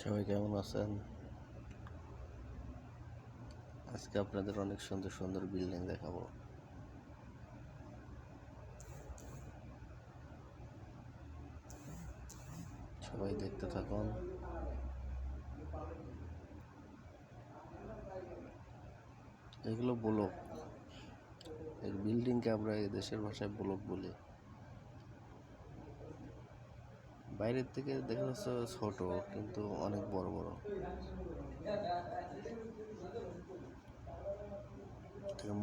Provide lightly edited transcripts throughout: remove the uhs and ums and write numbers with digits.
সবাই কেমন আছেন? আজকে আপনাদের অনেক সুন্দর সুন্দর বিল্ডিং দেখাবো। সবাই দেখতে থাকুন। এগুলো ব্লক। এই বিল্ডিংকে আমরা এই দেশের ভাষায় ব্লক বলি। বাইরের থেকে দেখা যাচ্ছে ছোট, কিন্তু অনেক বড় বড়।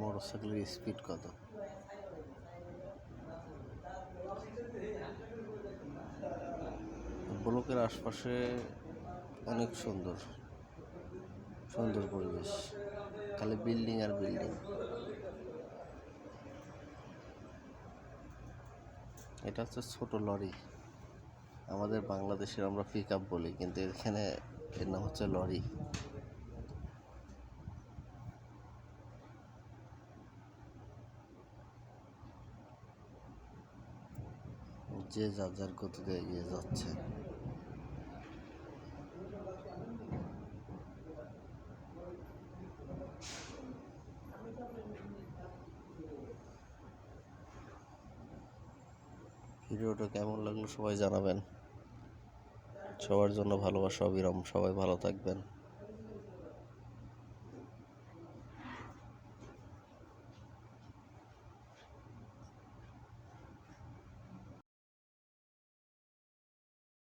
মোটরসাইকেলের স্পিড কত! ব্লকের আশপাশে অনেক সুন্দর সুন্দর পরিবেশ, খালি বিল্ডিং আর বিল্ডিং। এটা হচ্ছে ছোট লরি। আমাদের বাংলাদেশের আমরা পিক আপ বলি, কিন্তু এখানে এর নাম হচ্ছে লরি। যে যার যার গতিতে এগিয়ে যাচ্ছে। ভিডিওটা কেমন লাগলো সবাই জানাবেন। সবার জন্য ভালোবাসা অবিরাম। সবাই ভালো থাকবেন।